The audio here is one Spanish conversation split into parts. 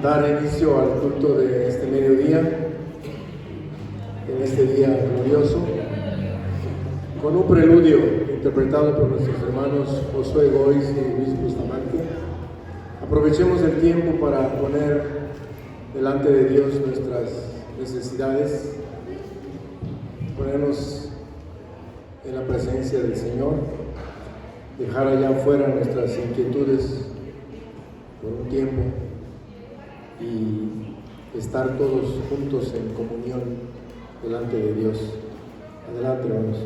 dar inicio al culto de este mediodía, en este día glorioso, con un preludio interpretado por nuestros hermanos Josué Goiz y Luis Bustamante. Aprovechemos el tiempo para poner delante de Dios nuestras necesidades, ponernos en la presencia del Señor, dejar allá afuera nuestras inquietudes por un tiempo y estar todos juntos en comunión delante de Dios. Adelante, hermanos.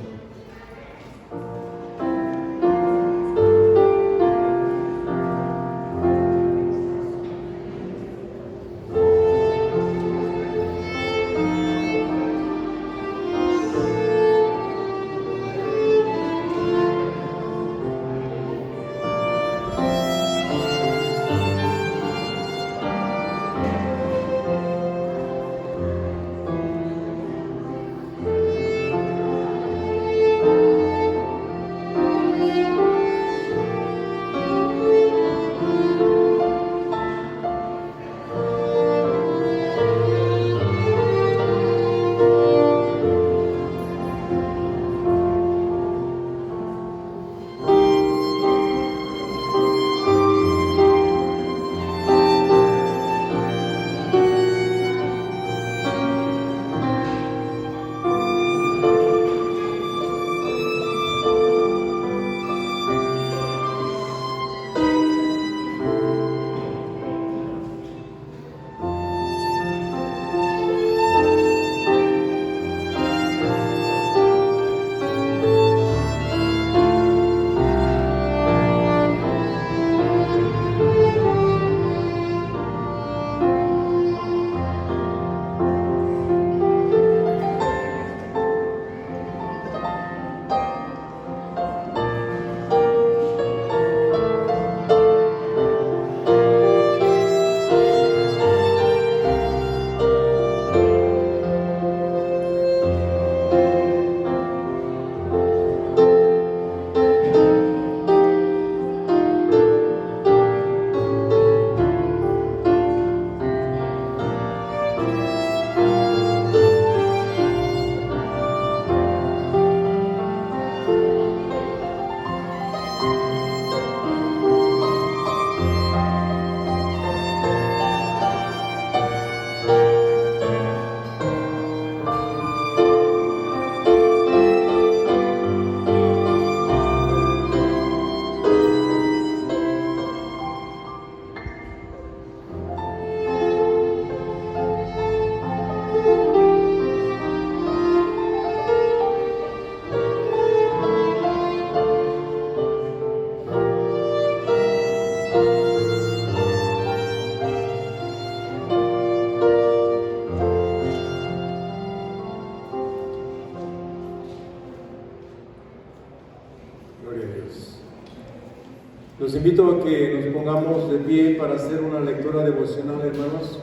Los invito a que nos pongamos de pie para hacer una lectura devocional, hermanos.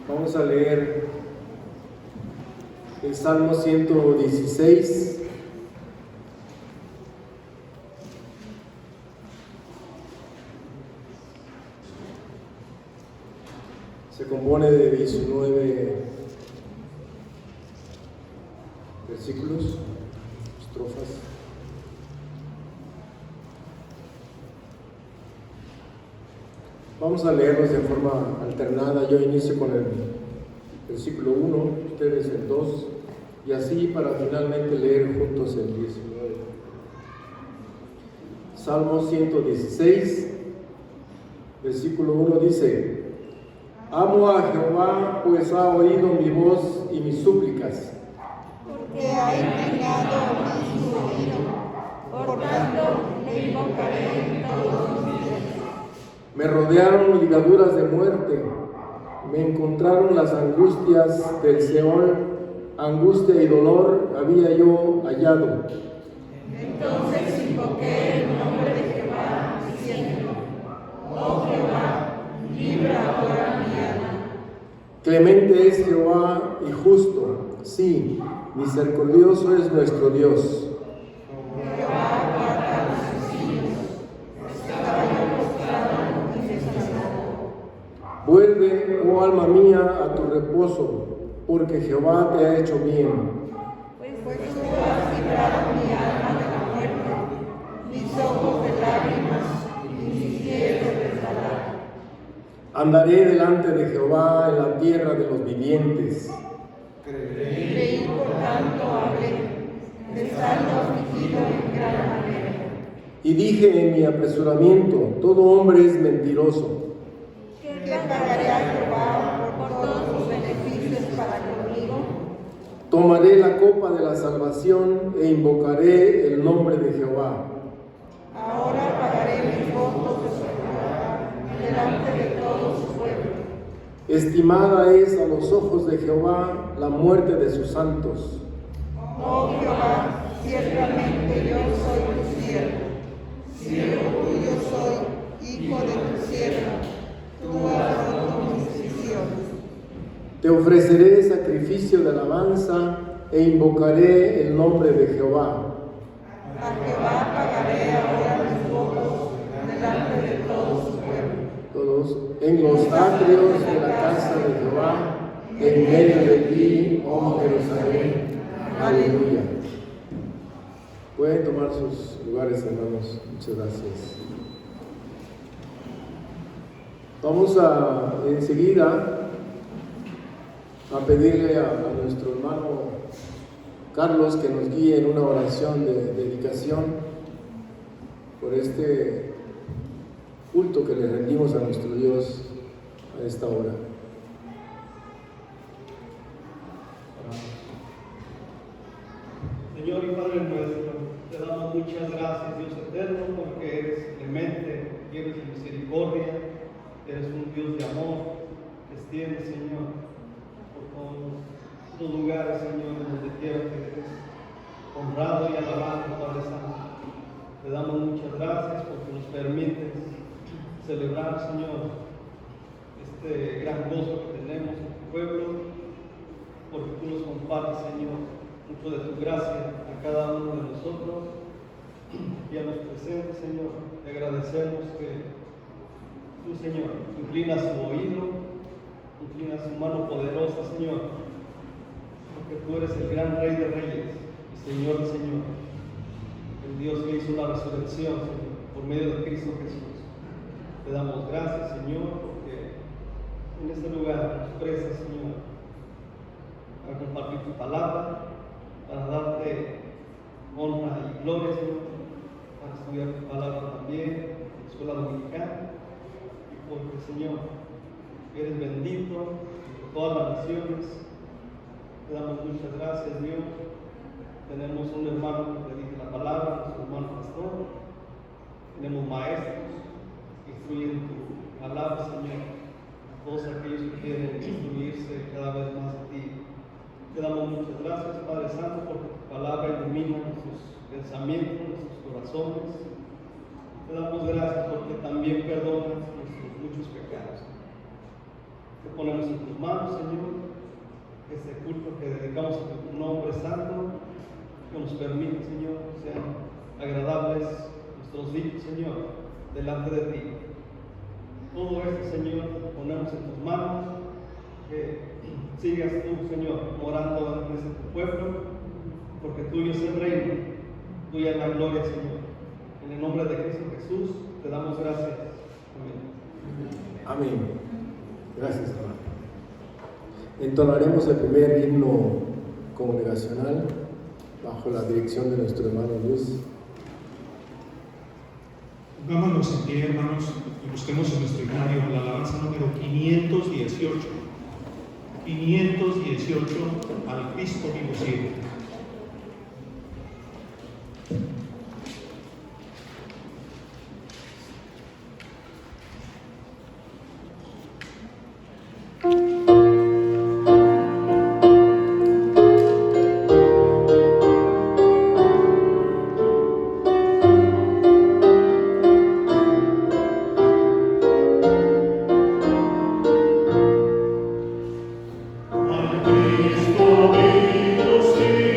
Vamos a leer el Salmo 116. Se compone de 19 versículos. Estrofas. Vamos a leerlos de forma alternada. Yo inicio con el versículo 1, ustedes el 2, y así para finalmente leer juntos el 19. Salmo 116, versículo 1 dice: Amo a Jehová, pues ha oído mi voz y mis súplicas. Porque ha inclinado su oído, por tanto le invocaré todos los días. Me rodearon ligaduras de muerte, me encontraron las angustias del Seol, angustia y dolor había yo hallado. Entonces invoqué el nombre de Jehová, diciendo: Oh Jehová, libra ahora mi alma. Clemente es Jehová y justo, sí, misericordioso es nuestro Dios. Jehová guarda a sus hijos, Vuelve, oh alma mía, a tu reposo, porque Jehová te ha hecho bien. Pues tú has librado mi alma de la muerte, mis ojos de lágrimas y mis pies de resbalar. Andaré delante de Jehová en la tierra de los vivientes. Creí, por tanto hablé, estando afligido en gran manera. Y dije en mi apresuramiento, todo hombre es mentiroso. ¿Qué pagaré a Jehová por todos sus beneficios para conmigo? Tomaré la copa de la salvación e invocaré el nombre de Jehová. Ahora pagaré mis votos de seguridad delante de todo su pueblo. Estimada es a los ojos de Jehová la muerte de sus santos. Oh Jehová, ciertamente yo soy tu siervo. Siervo tuyo soy, hijo de tu sierva. Tú has roto mis prisiones. Te ofreceré sacrificio de alabanza e invocaré el nombre de Jehová. A Jehová pagaré ahora mis votos delante de todo su pueblo. Todos en los atrios de la casa de Jehová, en medio de ti, oh Jerusalén. Aleluya. Pueden tomar sus lugares, hermanos. Muchas gracias. Vamos a enseguida a pedirle a nuestro hermano Carlos que nos guíe en una oración de dedicación por este culto que le rendimos a nuestro Dios a esta hora. Señor y Padre nuestro, te damos muchas gracias, Dios eterno, porque eres clemente, tienes misericordia, eres un Dios de amor, que extiende, Señor, por todos los lugares, Señor, en donde quiera que eres honrado y alabado, Padre Santo. Te damos muchas gracias porque nos permites celebrar, Señor, este gran gozo que tenemos en tu pueblo, porque tú nos compartes, Señor, mucho de tu gracia a cada uno de nosotros y a los presentes, Señor. Te agradecemos que tú, Señor, inclinas tu oído, inclinas tu mano poderosa, Señor, porque tú eres el gran Rey de Reyes y Señor de Señores, el Dios que hizo la resurrección, Señor, por medio de Cristo Jesús. Te damos gracias, Señor, porque en este lugar nos prestas, Señor, para compartir tu palabra, para darte honra y gloria, Señor, para estudiar tu palabra también en la escuela dominical, y porque, Señor, eres bendito por todas las naciones. Te damos muchas gracias, Dios. Tenemos un hermano que predica la palabra, nuestro hermano pastor. Tenemos maestros que instruyen tu palabra, Señor. Todos aquellos que quieren instruirse cada vez más de ti. Te damos muchas gracias, Padre Santo, porque tu palabra ilumina nuestros pensamientos, nuestros corazones. Te damos gracias porque también perdonas nuestros muchos pecados. Te ponemos en tus manos, Señor, este culto que dedicamos a tu nombre santo, que nos permite, Señor, sean agradables nuestros dichos, Señor, delante de ti. Todo esto, Señor, te ponemos en tus manos, que sigas tú, Señor, morando en tu pueblo, porque tuyo es el reino, tuya es la gloria, Señor. En el nombre de Cristo Jesús, te damos gracias. Amén. Amén. Gracias, hermano. Entonaremos el primer himno congregacional bajo la dirección de nuestro hermano Luz. Pongámonos en pie, hermanos, y busquemos en nuestro himnario la alabanza número 518. 518 al Cristo vivo sigue. Cristo vivo sigue.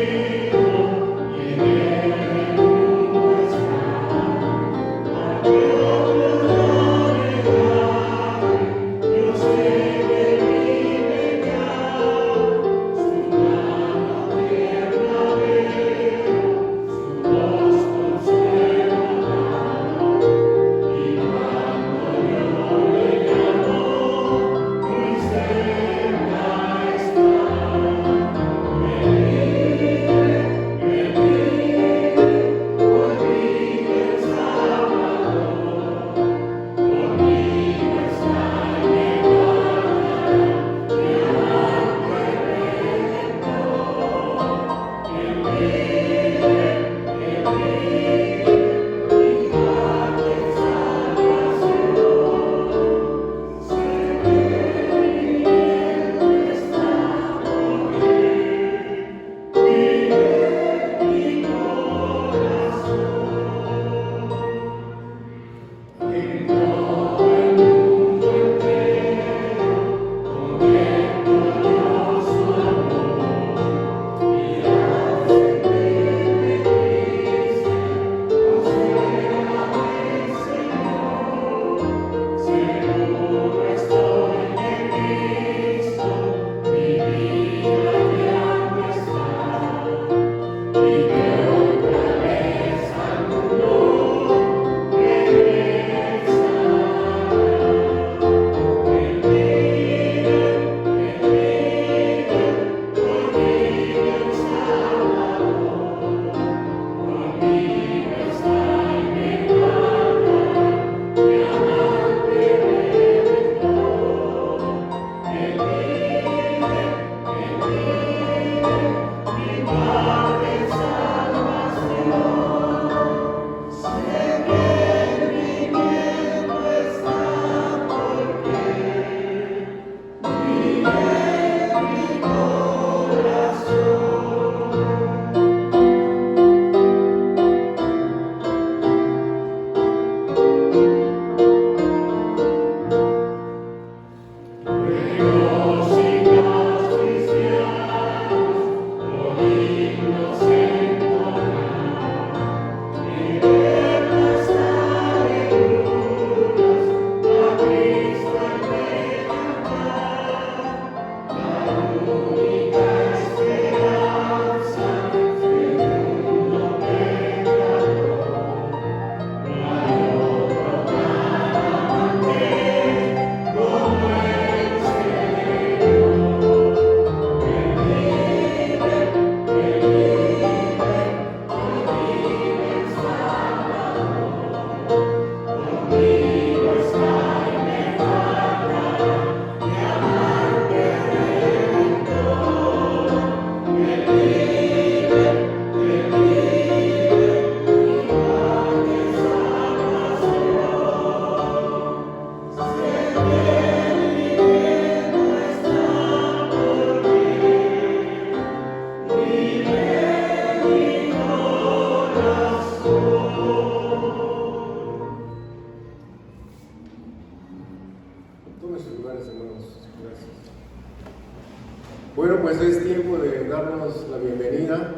Bueno, pues es tiempo de darnos la bienvenida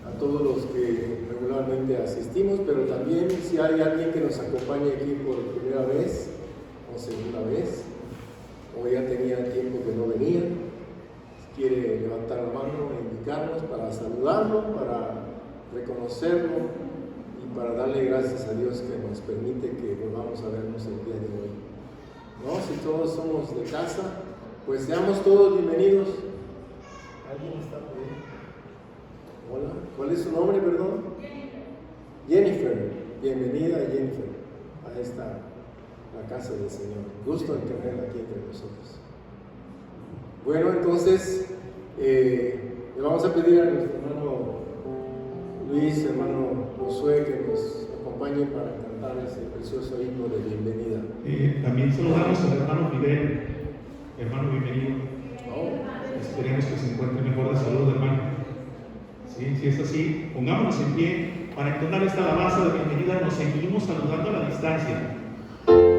a todos los que regularmente asistimos, pero también si hay alguien que nos acompañe aquí por primera vez o segunda vez, o ya tenía tiempo que no venía, quiere levantar la mano e indicarnos para saludarlo, para reconocerlo y para darle gracias a Dios que nos permite que volvamos a vernos el día de hoy. ¿No? Si todos somos de casa, pues seamos todos bienvenidos. ¿Alguien está por ahí? Hola, ¿cuál es su nombre, perdón? Jennifer. Bienvenida, Jennifer, a la casa del Señor. Gusto en tenerla aquí entre nosotros. Bueno, entonces le vamos a pedir a nuestro hermano Luis, hermano Josué, que nos acompañe para cantar ese precioso himno de bienvenida. También saludamos al hermano Fidel. Hermano, bienvenido. Esperemos que se encuentre mejor de salud, hermano. Sí, si es así, pongámonos en pie para entonar esta alabanza de bienvenida. Nos seguimos saludando a la distancia. Bienvenido.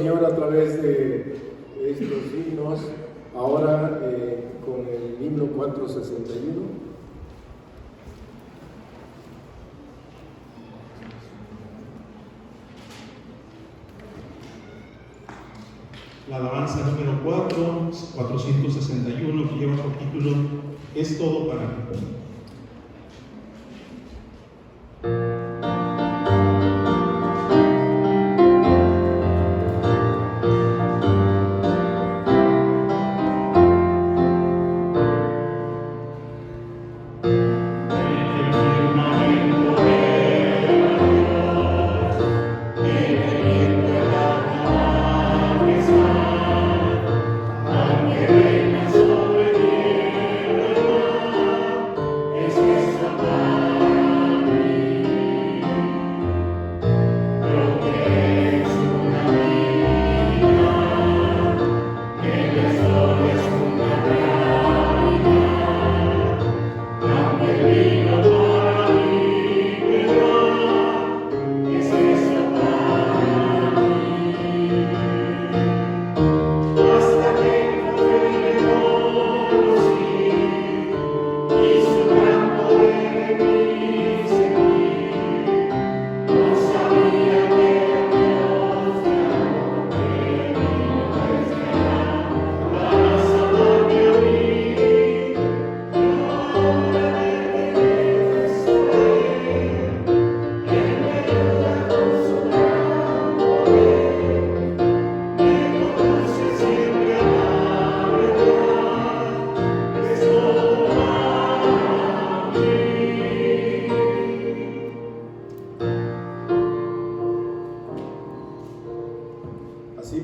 Señor a través de estos himnos, ahora con el himno 461. La alabanza número 461, que lleva por título Es todo para mí.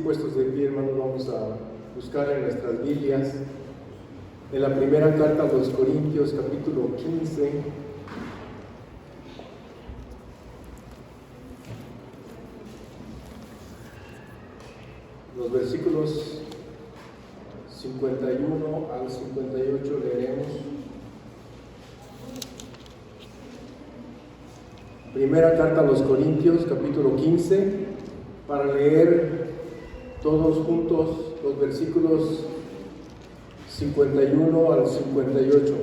Puestos de pie, hermanos, vamos a buscar en nuestras Biblias, en la primera carta a los Corintios, capítulo 15, los versículos 51 al 58 leeremos. Primera carta a los Corintios, capítulo 15, para leer todos juntos los versículos 51 al 58.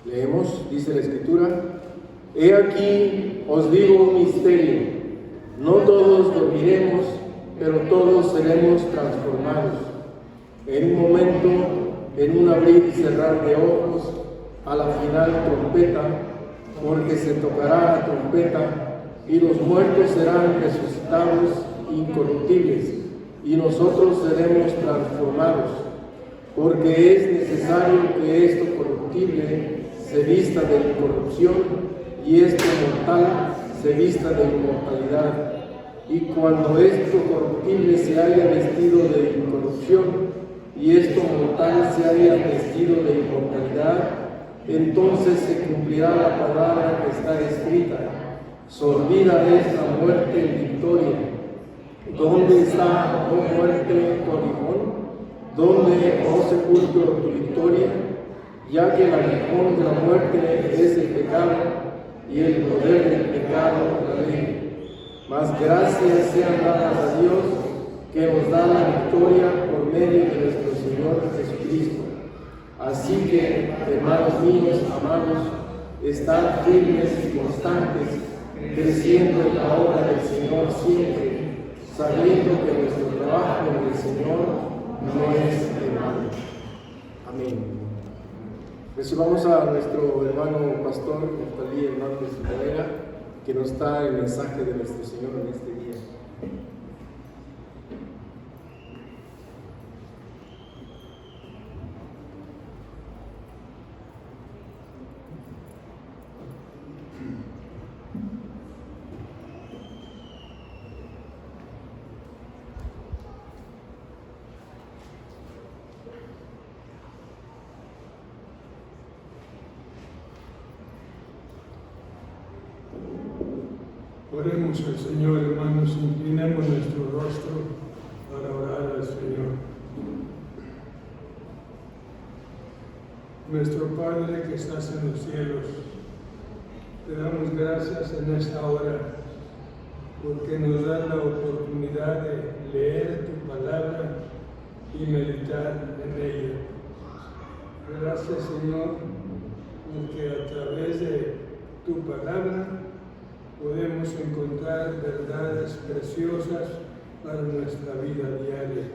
Leemos, dice la Escritura: He aquí os digo un misterio, no todos dormiremos, pero todos seremos transformados. En un momento, en un abrir y cerrar de ojos, a la final trompeta, porque se tocará la trompeta, y los muertos serán resucitados incorruptibles, y nosotros seremos transformados, porque es necesario que esto corruptible se vista de incorrupción, y esto mortal se vista de inmortalidad. Y cuando esto corruptible se haya vestido de incorrupción, y esto mortal se haya vestido de inmortalidad, entonces se cumplirá la palabra que está escrita: sorbida es la muerte en victoria. ¿Dónde está, oh muerte, tu aguijón? ¿Dónde, oh sepulcro, tu victoria? Ya que el aguijón de la muerte es el pecado, y el poder del pecado la ley. Mas gracias sean dadas a Dios, que nos da la victoria por medio de nuestro Señor Jesucristo. Así que, hermanos míos amados, estad firmes y constantes, creciendo en la obra del Señor siempre, sabiendo que nuestro trabajo en el Señor no es en vano. Amén. Recibamos a nuestro hermano pastor Neftalí Hernández Madera, que nos da el mensaje de nuestro Señor en este día. Oremos al Señor, hermanos, inclinemos nuestro rostro para orar al Señor. Nuestro Padre que estás en los cielos, te damos gracias en esta hora porque nos da la oportunidad de leer tu palabra y meditar en ella. Gracias, Señor, porque a través de tu palabra podemos encontrar verdades preciosas para nuestra vida diaria.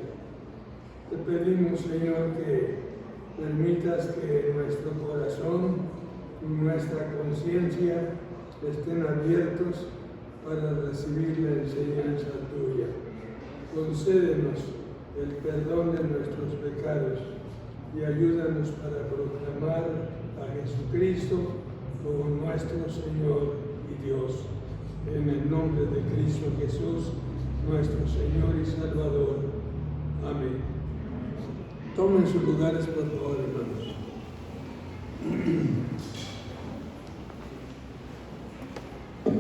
Te pedimos, Señor, que permitas que nuestro corazón y nuestra conciencia estén abiertos para recibir la enseñanza tuya. Concédenos el perdón de nuestros pecados y ayúdanos para proclamar a Jesucristo como nuestro Señor y Dios. En el nombre de Cristo Jesús, nuestro Señor y Salvador. Amén. Tomen sus lugares, por favor, hermanos.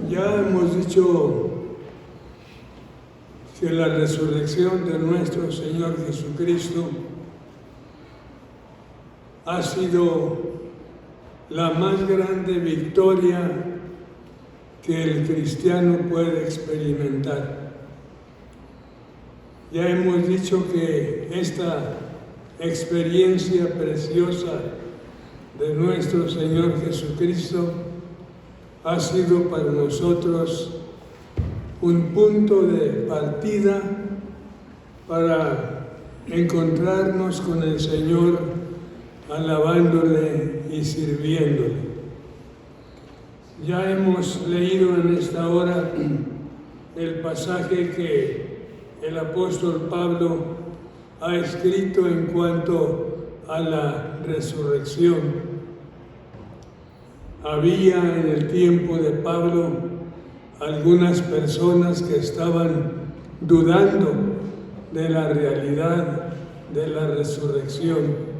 Ya hemos dicho que la resurrección de nuestro Señor Jesucristo ha sido la más grande victoria que el cristiano puede experimentar. Ya hemos dicho que esta experiencia preciosa de nuestro Señor Jesucristo ha sido para nosotros un punto de partida para encontrarnos con el Señor, alabándole y sirviéndole. Ya hemos leído en esta hora el pasaje que el apóstol Pablo ha escrito en cuanto a la resurrección. Había en el tiempo de Pablo algunas personas que estaban dudando de la realidad de la resurrección.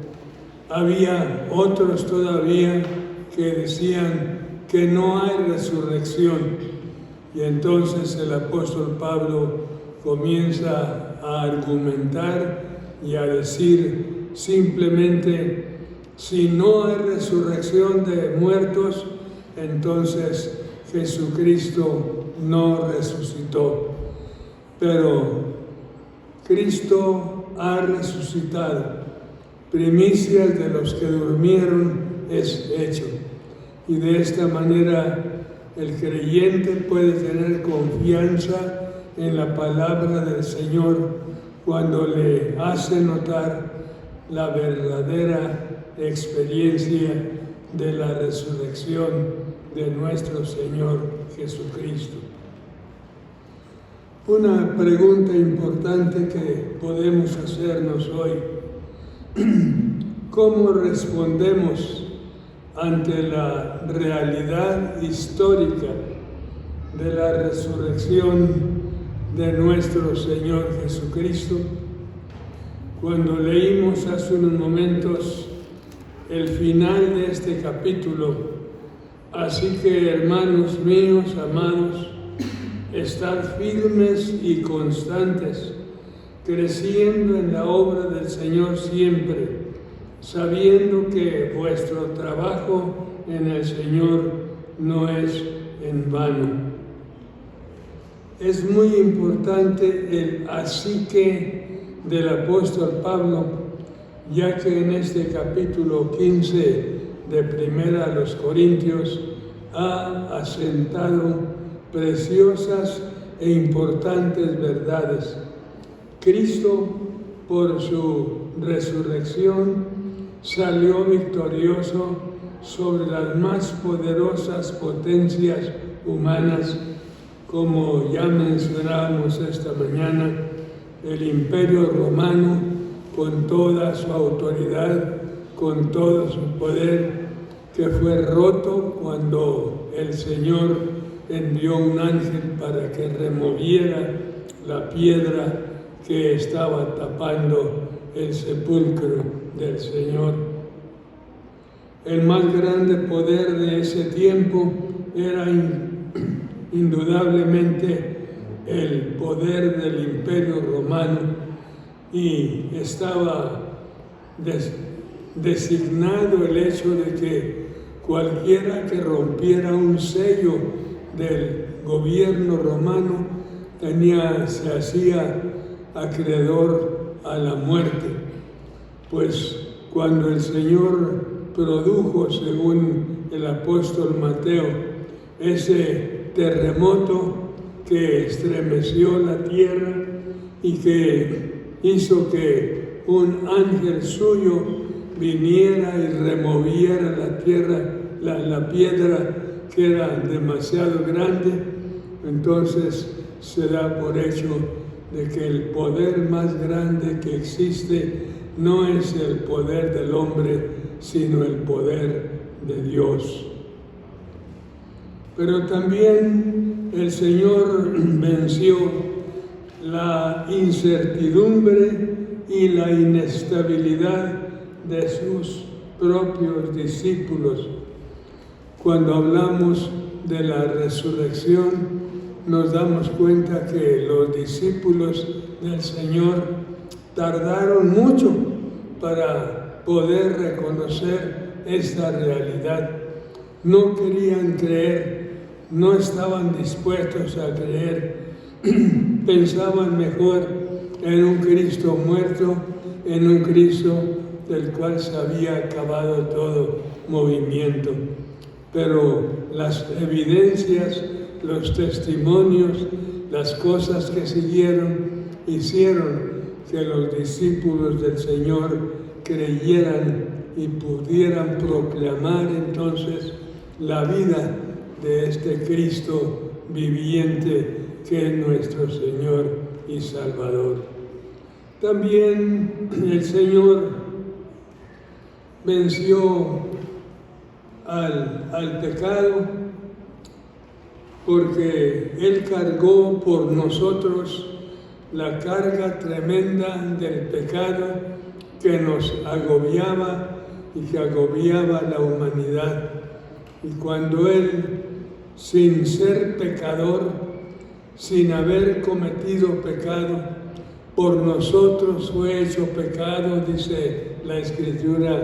Había otros todavía que decían que no hay resurrección. Y entonces el apóstol Pablo comienza a argumentar y a decir simplemente: si no hay resurrección de muertos, entonces Jesucristo no resucitó. Pero Cristo ha resucitado. Primicias de los que durmieron es hecho. Y de esta manera el creyente puede tener confianza en la palabra del Señor cuando le hace notar la verdadera experiencia de la resurrección de nuestro Señor Jesucristo. Una pregunta importante que podemos hacernos hoy: ¿cómo respondemos ante la realidad histórica de la resurrección de nuestro Señor Jesucristo? Cuando leímos hace unos momentos el final de este capítulo: así que, hermanos míos amados, estad firmes y constantes, creciendo en la obra del Señor siempre, sabiendo que vuestro trabajo en el Señor no es en vano. Es muy importante el así que del apóstol Pablo, ya que en este capítulo 15 de Primera a los Corintios ha asentado preciosas e importantes verdades. Cristo, por su resurrección, salió victorioso sobre las más poderosas potencias humanas, como ya mencionábamos esta mañana, el Imperio Romano, con toda su autoridad, con todo su poder, que fue roto cuando el Señor envió un ángel para que removiera la piedra que estaba tapando el sepulcro del Señor. El más grande poder de ese tiempo era indudablemente el poder del Imperio Romano, y estaba designado el hecho de que cualquiera que rompiera un sello del gobierno romano se hacía acreedor a la muerte, pues cuando el Señor produjo, según el apóstol Mateo, ese terremoto que estremeció la tierra y que hizo que un ángel suyo viniera y removiera la tierra, la piedra que era demasiado grande, entonces se da por hecho de que el poder más grande que existe no es el poder del hombre, sino el poder de Dios. Pero también el Señor venció la incertidumbre y la inestabilidad de sus propios discípulos. Cuando hablamos de la resurrección, nos damos cuenta que los discípulos del Señor tardaron mucho para poder reconocer esta realidad. No querían creer, no estaban dispuestos a creer, pensaban mejor en un Cristo muerto, en un Cristo del cual se había acabado todo movimiento. Pero las evidencias, los testimonios, las cosas que siguieron, hicieron que los discípulos del Señor creyeran y pudieran proclamar entonces la vida de este Cristo viviente que es nuestro Señor y Salvador. También el Señor venció al pecado, porque Él cargó por nosotros la carga tremenda del pecado que nos agobiaba y que agobiaba a la humanidad. Y cuando Él, sin ser pecador, sin haber cometido pecado, por nosotros fue hecho pecado, dice la Escritura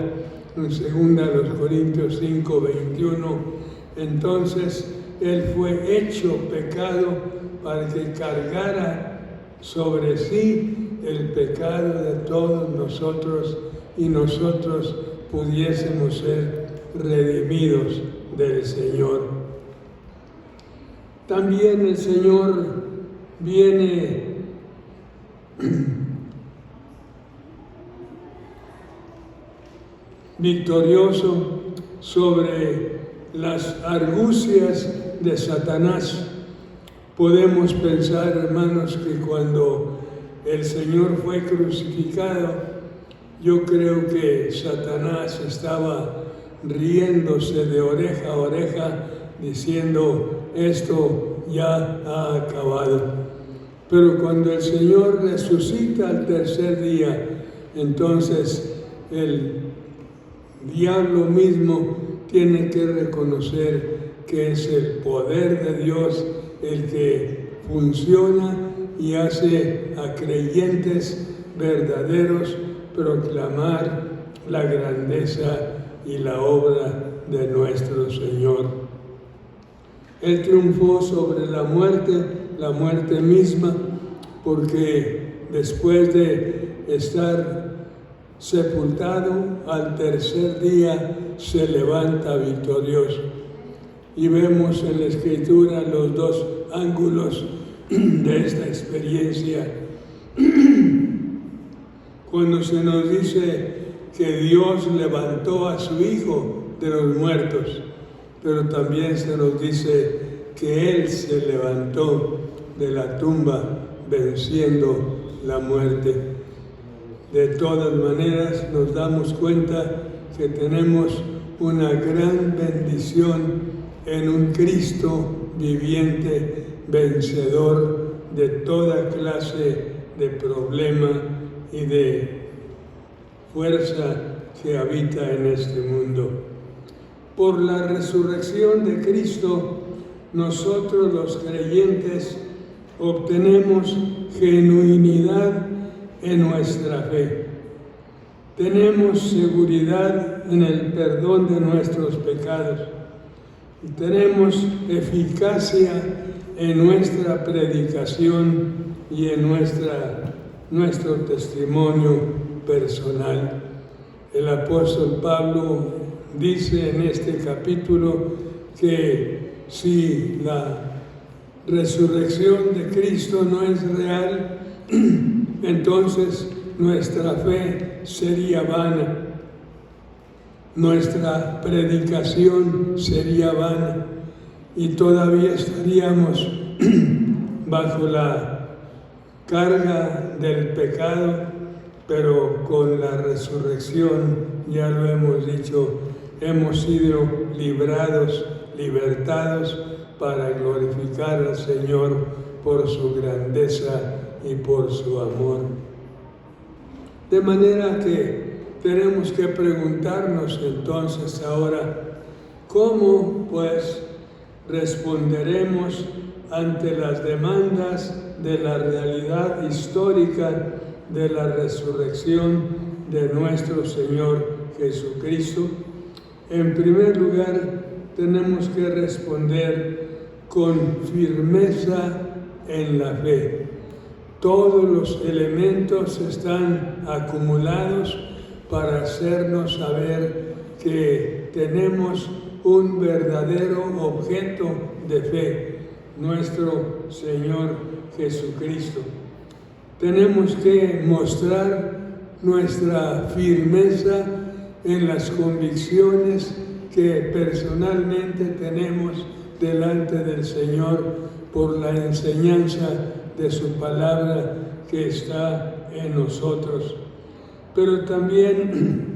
en 2 Corintios 5:21, entonces Él fue hecho pecado para que cargara sobre sí el pecado de todos nosotros y nosotros pudiésemos ser redimidos del Señor. También el Señor viene victorioso sobre las argucias de Satanás. Podemos pensar, hermanos, que cuando el Señor fue crucificado, yo creo que Satanás estaba riéndose de oreja a oreja, diciendo, esto ya ha acabado. Pero cuando el Señor resucita al tercer día, entonces el diablo mismo tiene que reconocer que es el poder de Dios el que funciona y hace a creyentes verdaderos proclamar la grandeza y la obra de nuestro Señor. Él triunfó sobre la muerte misma, porque después de estar sepultado, al tercer día se levanta victorioso. Y vemos en la Escritura los dos ángulos de esta experiencia. Cuando se nos dice que Dios levantó a su Hijo de los muertos, pero también se nos dice que Él se levantó de la tumba venciendo la muerte. De todas maneras nos damos cuenta que tenemos una gran bendición en un Cristo viviente, vencedor de toda clase de problema y de fuerza que habita en este mundo. Por la resurrección de Cristo, nosotros los creyentes obtenemos genuinidad en nuestra fe. Tenemos seguridad en el perdón de nuestros pecados y tenemos eficacia en nuestra predicación y en nuestro testimonio personal. El apóstol Pablo dice en este capítulo que si la resurrección de Cristo no es real, entonces nuestra fe sería vana, nuestra predicación sería vana y todavía estaríamos bajo la carga del pecado, pero con la resurrección, ya lo hemos dicho, hemos sido librados, libertados para glorificar al Señor por su grandeza y por su amor. De manera que tenemos que preguntarnos entonces ahora, ¿cómo pues responderemos ante las demandas de la realidad histórica de la resurrección de nuestro Señor Jesucristo? En primer lugar, tenemos que responder con firmeza en la fe. Todos los elementos están acumulados para hacernos saber que tenemos un verdadero objeto de fe, nuestro Señor Jesucristo. Tenemos que mostrar nuestra firmeza en las convicciones que personalmente tenemos delante del Señor por la enseñanza de su palabra que está en nosotros. Pero también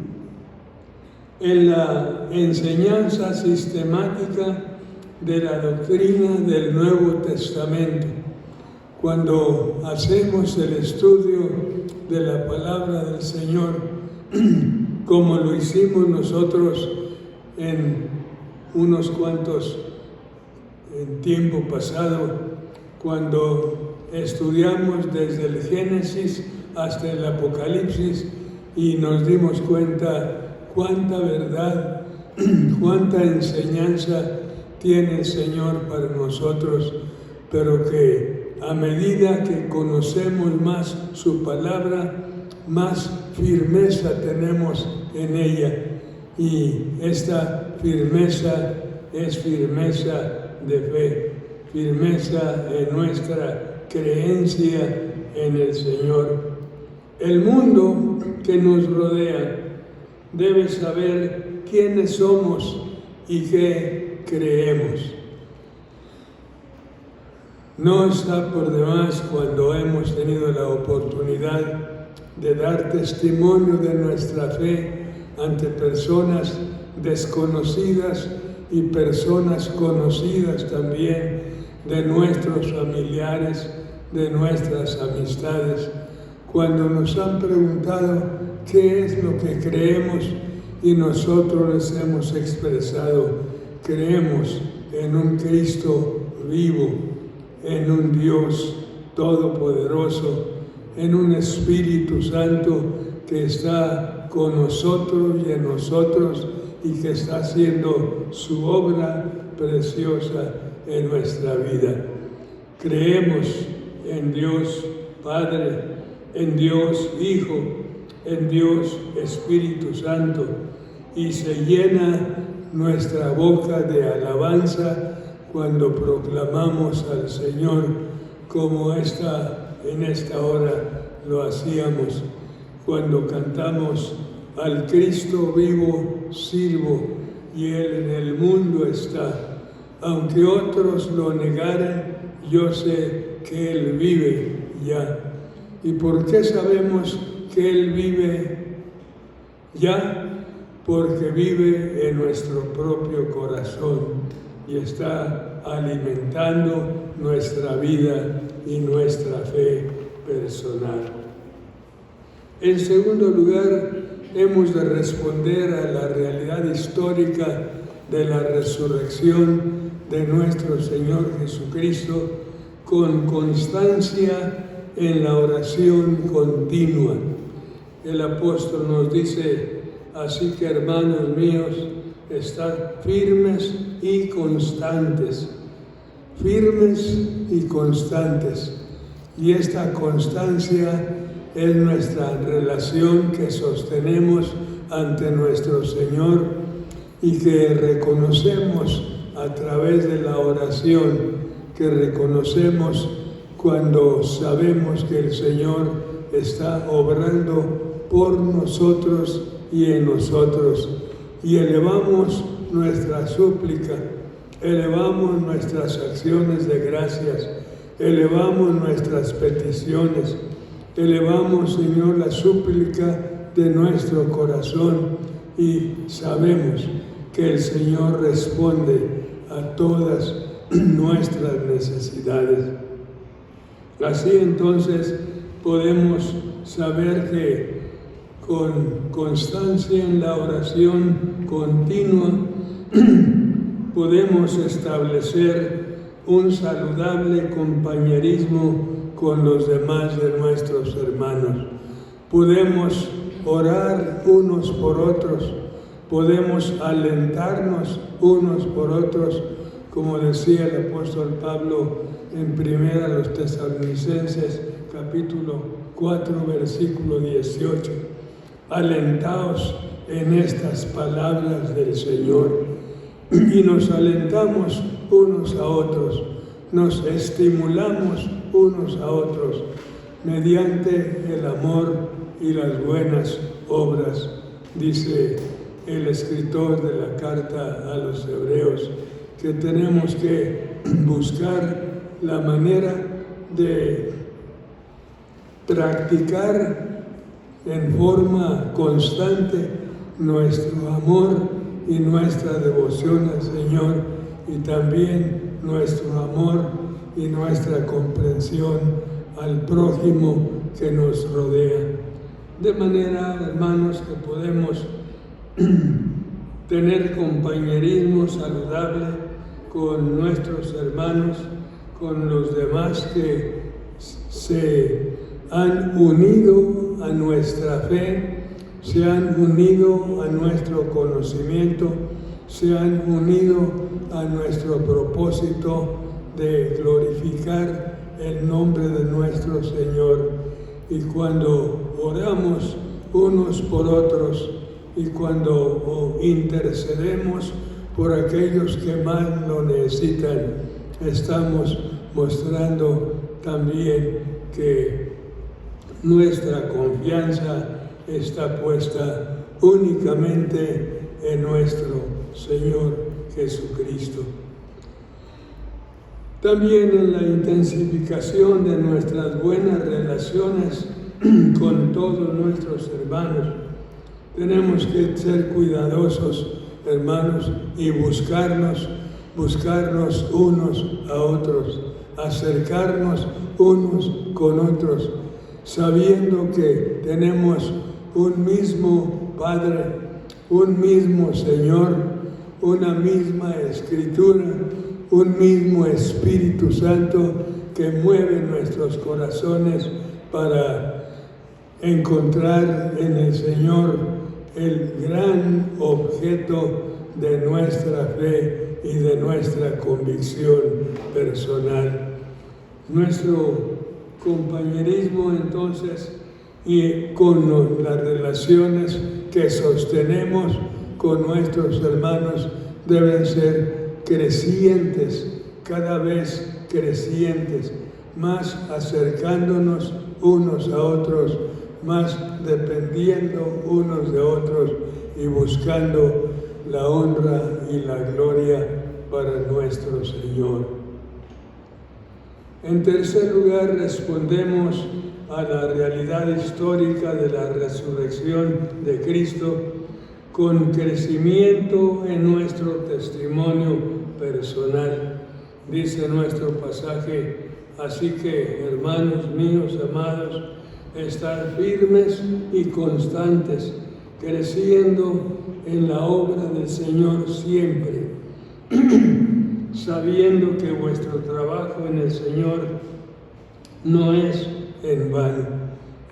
en la enseñanza sistemática de la doctrina del Nuevo Testamento. Cuando hacemos el estudio de la palabra del Señor, como lo hicimos nosotros en unos cuantos en tiempo pasado, cuando estudiamos desde el Génesis hasta el Apocalipsis y nos dimos cuenta cuánta verdad, cuánta enseñanza tiene el Señor para nosotros, pero que a medida que conocemos más su palabra, más firmeza tenemos en ella. Y esta firmeza es firmeza de fe, firmeza en nuestra creencia en el Señor. El mundo que nos rodea debe saber quiénes somos y qué creemos. No está por demás cuando hemos tenido la oportunidad de dar testimonio de nuestra fe ante personas desconocidas y personas conocidas también, de nuestros familiares, de nuestras amistades, cuando nos han preguntado qué es lo que creemos y nosotros les hemos expresado: creemos en un Cristo vivo, en un Dios todopoderoso, en un Espíritu Santo que está con nosotros y en nosotros y que está haciendo su obra preciosa en nuestra vida. Creemos en Dios Padre, en Dios Hijo, en Dios Espíritu Santo, y se llena nuestra boca de alabanza cuando proclamamos al Señor como en esta hora lo hacíamos, cuando cantamos: al Cristo vivo sirvo y Él en el mundo está. Aunque otros lo negaren, yo sé que Él vive ya. ¿Y por qué sabemos que Él vive ya? Porque vive en nuestro propio corazón y está alimentando nuestra vida y nuestra fe personal. En segundo lugar, hemos de responder a la realidad histórica de la resurrección de nuestro Señor Jesucristo con constancia en la oración continua. El apóstol nos dice: así que, hermanos míos, estad firmes y constantes. firmes y constantes. Y esta constancia es nuestra relación que sostenemos ante nuestro Señor y que reconocemos a través de la oración, que reconocemos cuando sabemos que el Señor está obrando por nosotros y en nosotros. Y elevamos nuestra súplica, elevamos nuestras acciones de gracias, elevamos nuestras peticiones, elevamos, Señor, la súplica de nuestro corazón y sabemos que el Señor responde a todas nuestras necesidades. Así entonces podemos saber que con constancia en la oración continua podemos establecer un saludable compañerismo con los demás de nuestros hermanos. Podemos orar unos por otros, podemos alentarnos unos por otros, como decía el apóstol Pablo en 1 Tesalonicenses, capítulo 4, versículo 18. Alentaos en estas palabras del Señor. Y nos alentamos unos a otros, nos estimulamos unos a otros mediante el amor y las buenas obras, dice el escritor de la carta a los Hebreos, que tenemos que buscar la manera de practicar en forma constante nuestro amor y nuestra devoción al Señor, y también nuestro amor y nuestra comprensión al prójimo que nos rodea. De manera, hermanos, que podemos tener compañerismo saludable con nuestros hermanos, con los demás que se han unido a nuestra fe, se han unido a nuestro conocimiento, se han unido a nuestro propósito de glorificar el nombre de nuestro Señor. Y cuando oramos unos por otros y cuando intercedemos por aquellos que más lo necesitan, estamos mostrando también que nuestra confianza está puesta únicamente en nuestro Señor Jesucristo. También en la intensificación de nuestras buenas relaciones con todos nuestros hermanos, tenemos que ser cuidadosos, hermanos, y buscarnos unos a otros, acercarnos unos con otros, sabiendo que tenemos un mismo Padre, un mismo Señor, una misma Escritura, un mismo Espíritu Santo que mueve nuestros corazones para encontrar en el Señor el gran objeto de nuestra fe y de nuestra convicción personal. Nuestro compañerismo entonces y con las relaciones que sostenemos con nuestros hermanos deben ser crecientes, cada vez crecientes, más acercándonos unos a otros, más dependiendo unos de otros y buscando la honra y la gloria para nuestro Señor. En tercer lugar, respondemos a la realidad histórica de la resurrección de Cristo con crecimiento en nuestro testimonio personal. Dice nuestro pasaje: así que, hermanos míos amados, estad firmes y constantes, creciendo en la obra del Señor siempre, sabiendo que vuestro trabajo en el Señor no es en vano.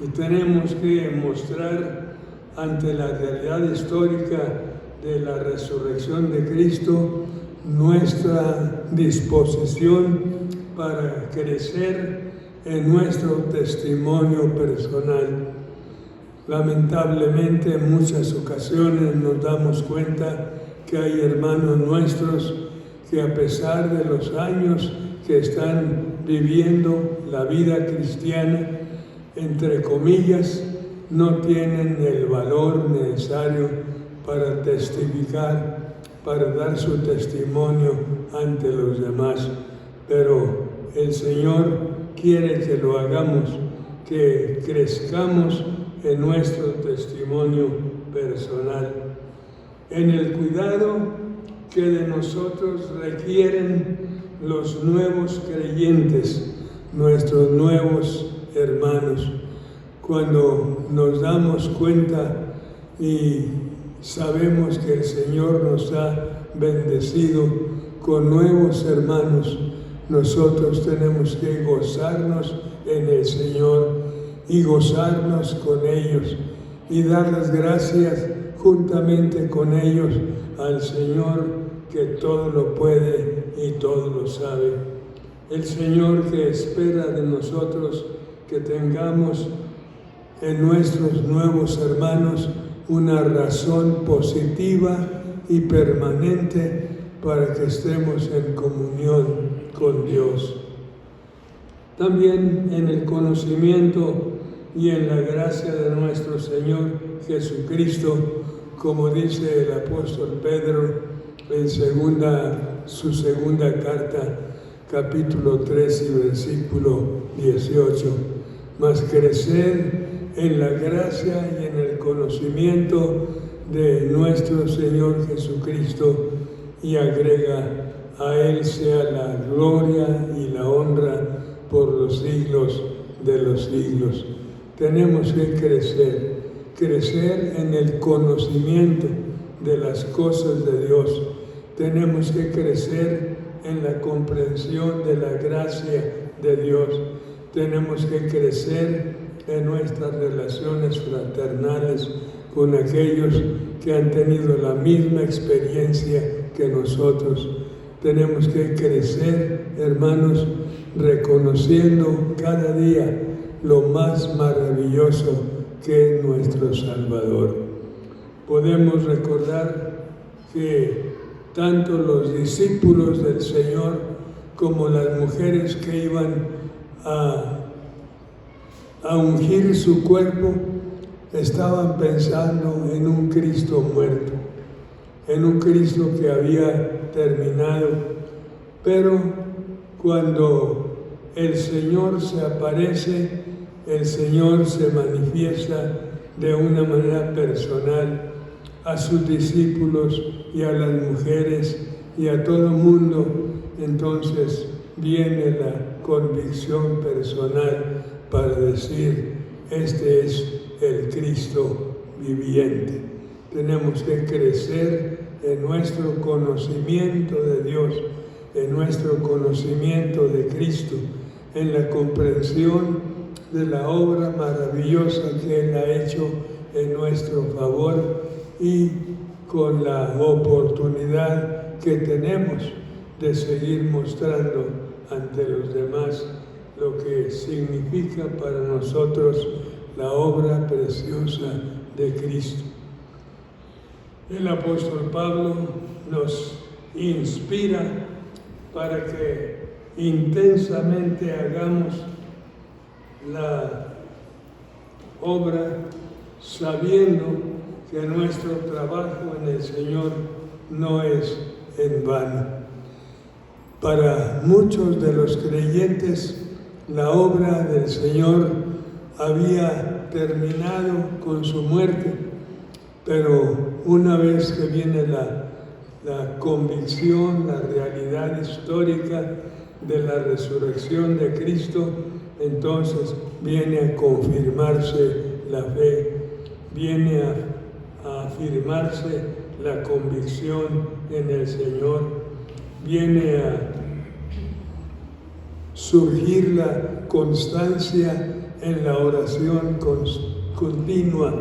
Y tenemos que mostrar ante la realidad histórica de la resurrección de Cristo nuestra disposición para crecer en nuestro testimonio personal. Lamentablemente en muchas ocasiones nos damos cuenta que hay hermanos nuestros que a pesar de los años que están viviendo la vida cristiana, entre comillas, no tienen el valor necesario para testificar, para dar su testimonio ante los demás. Pero el Señor quiere que lo hagamos, que crezcamos en nuestro testimonio personal, en el cuidado que de nosotros requieren los nuevos creyentes, nuestros nuevos hermanos. Cuando nos damos cuenta y sabemos que el Señor nos ha bendecido con nuevos hermanos, nosotros tenemos que gozarnos en el Señor y gozarnos con ellos y dar las gracias juntamente con ellos al Señor que todo lo puede y todo lo sabe. El Señor que espera de nosotros que tengamos en nuestros nuevos hermanos una razón positiva y permanente para que estemos en comunión con Dios. También en el conocimiento y en la gracia de nuestro Señor Jesucristo, como dice el apóstol Pedro en su segunda carta, capítulo 3 y versículo 18, mas crecer en la gracia y en el conocimiento de nuestro Señor Jesucristo, y agrega, a Él sea la gloria y la honra por los siglos de los siglos. Tenemos que crecer en el conocimiento de las cosas de Dios. Tenemos que crecer en la comprensión de la gracia de Dios. Tenemos que crecer en nuestras relaciones fraternales con aquellos que han tenido la misma experiencia que nosotros. Tenemos que crecer, hermanos, reconociendo cada día lo más maravilloso que es nuestro Salvador. Podemos recordar que tanto los discípulos del Señor como las mujeres que iban a ungir su cuerpo estaban pensando en un Cristo muerto, en un Cristo que había terminado. Pero cuando el Señor se aparece, el Señor se manifiesta de una manera personal a sus discípulos y a las mujeres y a todo el mundo. Entonces viene la convicción personal para decir, este es el Cristo viviente. Tenemos que crecer en nuestro conocimiento de Dios, en nuestro conocimiento de Cristo, en la comprensión de la obra maravillosa que Él ha hecho en nuestro favor y con la oportunidad que tenemos de seguir mostrando ante los demás lo que significa para nosotros la obra preciosa de Cristo. El apóstol Pablo nos inspira para que intensamente hagamos la obra sabiendo que nuestro trabajo en el Señor no es en vano. Para muchos de los creyentes, la obra del Señor había terminado con su muerte, pero una vez que viene la convicción, la realidad histórica de la resurrección de Cristo, entonces viene a confirmarse la fe, viene a afirmarse la convicción en el Señor, viene a surgir la constancia en la oración continua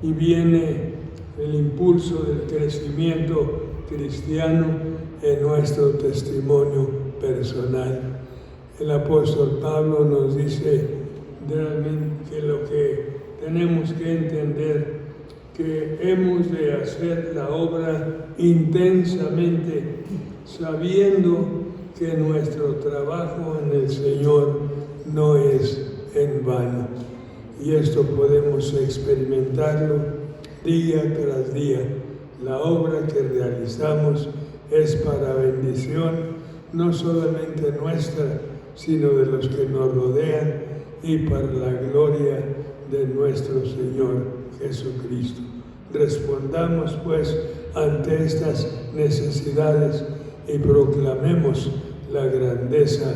y viene el impulso del crecimiento cristiano en nuestro testimonio personal. El apóstol Pablo nos dice realmente que lo que tenemos que entender, que hemos de hacer la obra intensamente, sabiendo que nuestro trabajo en el Señor no es en vano. Y esto podemos experimentarlo día tras día. La obra que realizamos es para bendición, no solamente nuestra, sino de los que nos rodean y para la gloria de nuestro Señor Jesucristo. Respondamos pues ante estas necesidades y proclamemos la grandeza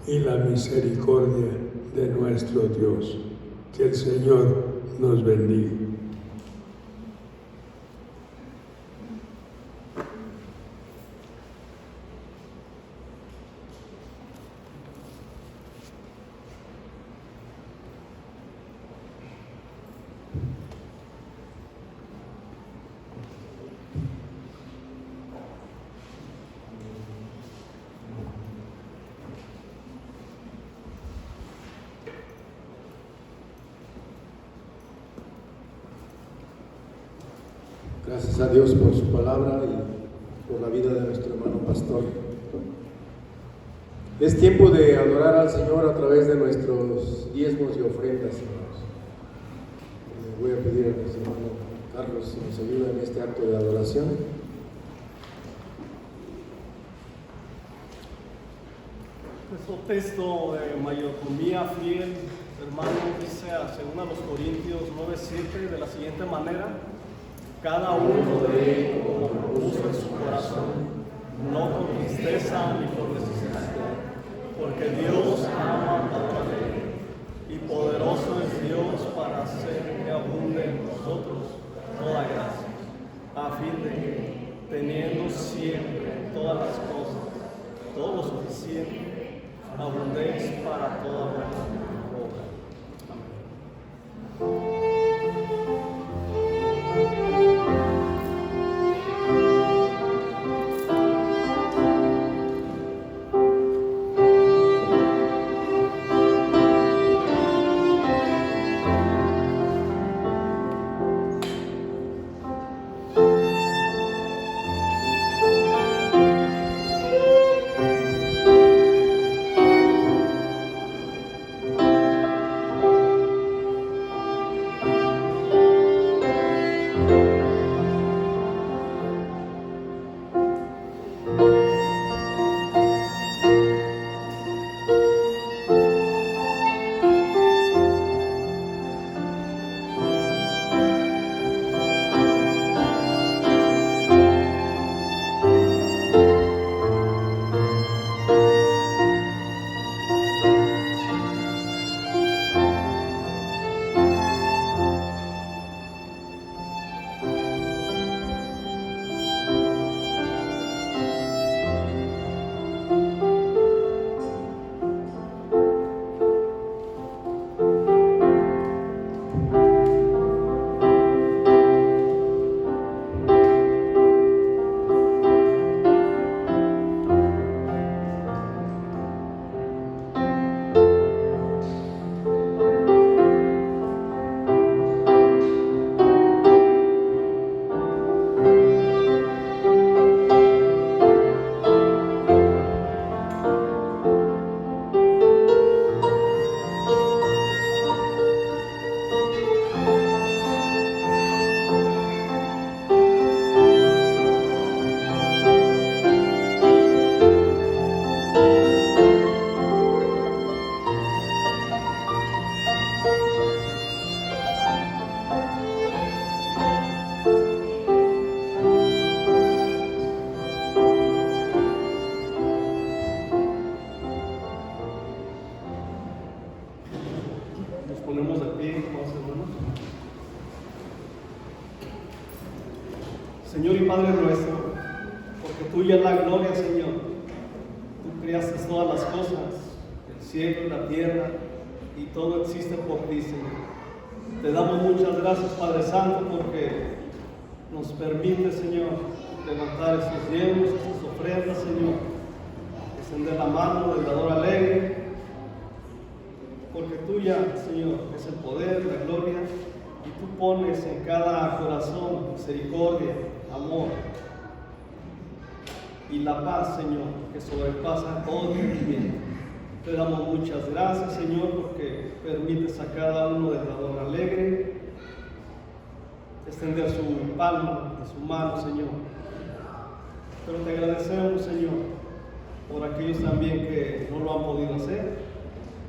y la misericordia de nuestro Dios. Que el Señor nos bendiga. Gracias a Dios por su palabra y por la vida de nuestro hermano pastor. Es tiempo de adorar al Señor a través de nuestros diezmos y ofrendas, hermanos. Voy a pedir a nuestro hermano Carlos si nos ayuda en este acto de adoración. Nuestro texto de mayordomía fiel, hermano, dice, según a los Corintios 9:7, de la siguiente manera: cada uno de ellos como propuso en su corazón, no con tristeza ni por necesidad, porque Dios ama la obra de él, y poderoso es Dios para hacer que abunde en nosotros toda gracia, a fin de que, teniendo siempre todas las cosas, todo lo suficiente, abundéis para toda buena obra. Amén. Señor y Padre nuestro, porque tuya es la gloria, Señor. Tú creaste todas las cosas, el cielo y la tierra, y todo existe por ti, Señor. Te damos muchas gracias, Padre Santo, porque nos permite, Señor, levantar estos diezmos, estas ofrendas, Señor, extender la mano del dador alegre, porque tuya, Señor, es el poder, la gloria, y tú pones en cada corazón misericordia, amor y la paz, Señor, que sobrepasa todo entendimiento. Te damos muchas gracias, Señor, porque permites a cada uno del dador alegre extender su palma de su mano, Señor. Pero te agradecemos, Señor, por aquellos también que no lo han podido hacer.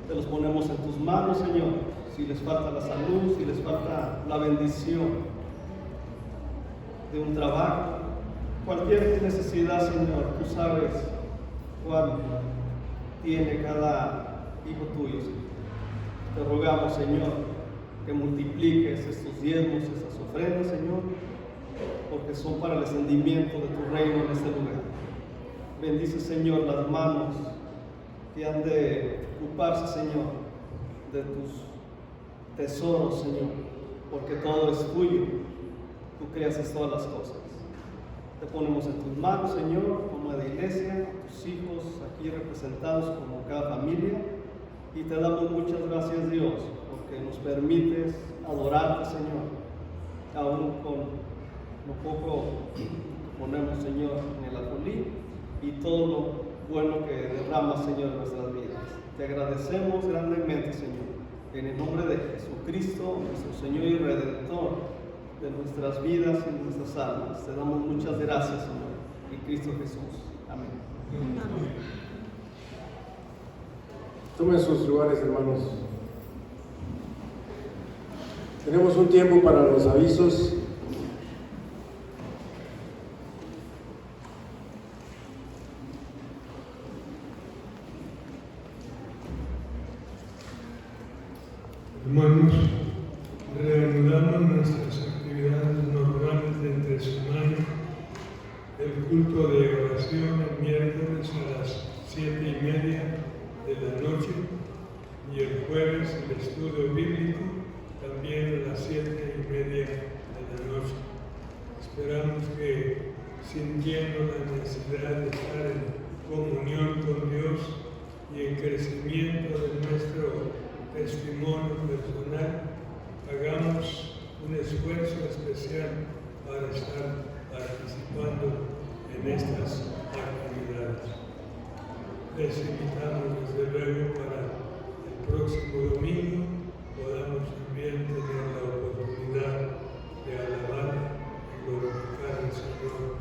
Te los ponemos en tus manos, Señor. Si les falta la salud, si les falta la bendición de un trabajo, cualquier necesidad, Señor, tú sabes cuál tiene cada hijo tuyo, Señor. Te rogamos, Señor, que multipliques estos diezmos, estas ofrendas, Señor, porque son para el extendimiento de tu reino en este lugar. Bendice, Señor, las manos que han de ocuparse, Señor, de tus tesoros, Señor, porque todo es tuyo. Tú creas todas las cosas. Te ponemos en tus manos, Señor, como la iglesia, tus hijos aquí representados como cada familia, y te damos muchas gracias, Dios, porque nos permites adorarte, Señor, aún con lo poco que ponemos, Señor, en el alfolí y todo lo bueno que derramas, Señor, en nuestras vidas. Te agradecemos grandemente, Señor, en el nombre de Jesucristo, nuestro Señor y Redentor de nuestras vidas y nuestras almas. Te damos muchas gracias, Señor, en Cristo Jesús. Amén. Tomen sus lugares, hermanos. Tenemos un tiempo para los avisos. Hermanos, reanudamos nuestras actividades normales de entre semana, el culto de oración el miércoles a las 7:30 de la noche y el jueves el estudio bíblico también a las 7:30 de la noche. Esperamos que, sintiendo la necesidad de estar en comunión con Dios y en crecimiento de nuestro testimonio personal, hagamos un esfuerzo especial para estar participando en estas actividades. Les invitamos desde luego para el próximo domingo podamos también tener la oportunidad de alabar y glorificar al Señor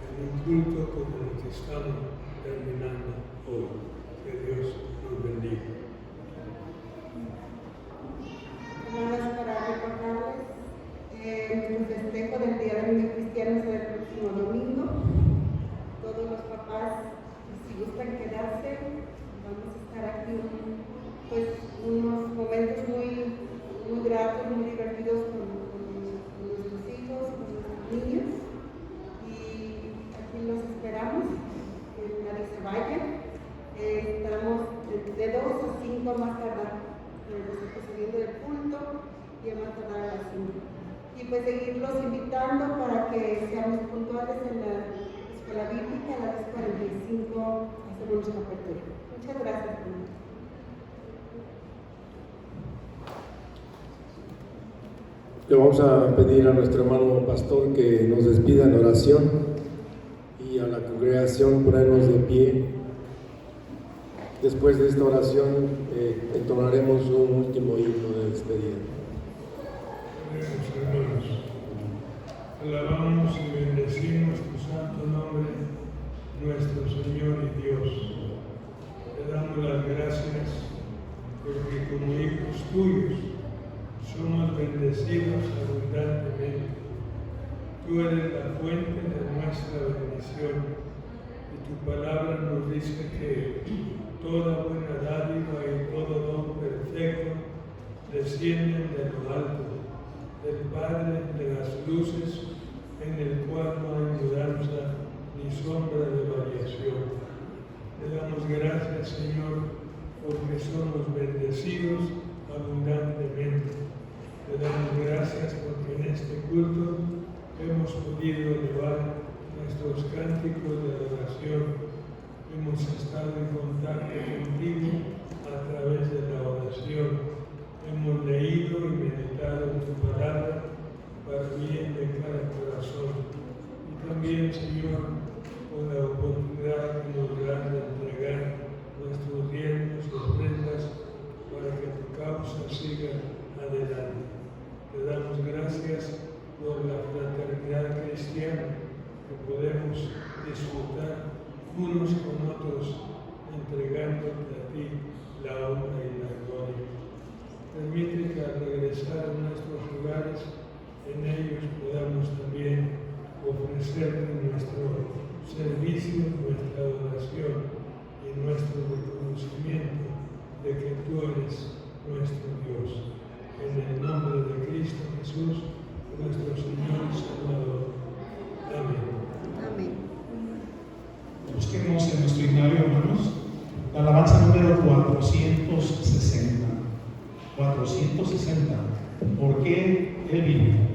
en un culto como el que estamos terminando hoy. Que Dios nos bendiga. Hermanas, para recordarles nuestro festejo del Día del Niño Cristiano será el próximo domingo. Todos los papás, si gustan quedarse, vamos a estar aquí unos momentos muy gratos, muy divertidos con nuestros hijos, con nuestros niños. Y aquí los esperamos, que nadie se vaya. Estamos de 2 a 5 más tardar. Nosotros saliendo del culto y a más tardar a las 5. Y pues seguirlos invitando para que seamos puntuales en la escuela bíblica a las 45 hacemos nuestra apertura. Muchas gracias. Le vamos a pedir a nuestro hermano pastor que nos despida en oración y a la congregación ponernos de pie. Después de esta oración entonaremos un último himno de despedida. Hermanos, alabamos y bendecimos tu santo nombre, nuestro Señor y Dios. Te damos las gracias porque como hijos tuyos somos bendecidos abundantemente. Tú eres la fuente de nuestra bendición y tu palabra nos dice que toda buena dádiva y todo don perfecto descienden de lo alto, del Padre de las luces, en el cual no hay mudanza ni sombra de variación. Te damos gracias, Señor, porque somos bendecidos abundantemente. Te damos gracias porque en este culto hemos podido estado en contacto contigo a través de la oración. Hemos leído y meditado en tu palabra para bien de cada corazón. Y también, Señor, con la oportunidad que nos das de entregar nuestros diezmos y ofrendas para que tu causa siga adelante. Te damos gracias por la fraternidad cristiana que podemos disfrutar unos con otros, entregándote a ti la honra y la gloria. Permite que al regresar a nuestros hogares, en ellos podamos también ofrecerte nuestro servicio, nuestra adoración y nuestro reconocimiento de que tú eres nuestro Dios. En el nombre de Cristo Jesús, nuestro Señor y Salvador. Amén. Amén. Busquemos en nuestro himnario, hermanos, la alabanza número 460. 460. ¿Por qué Él vino?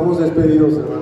Estamos despedidos, hermanos.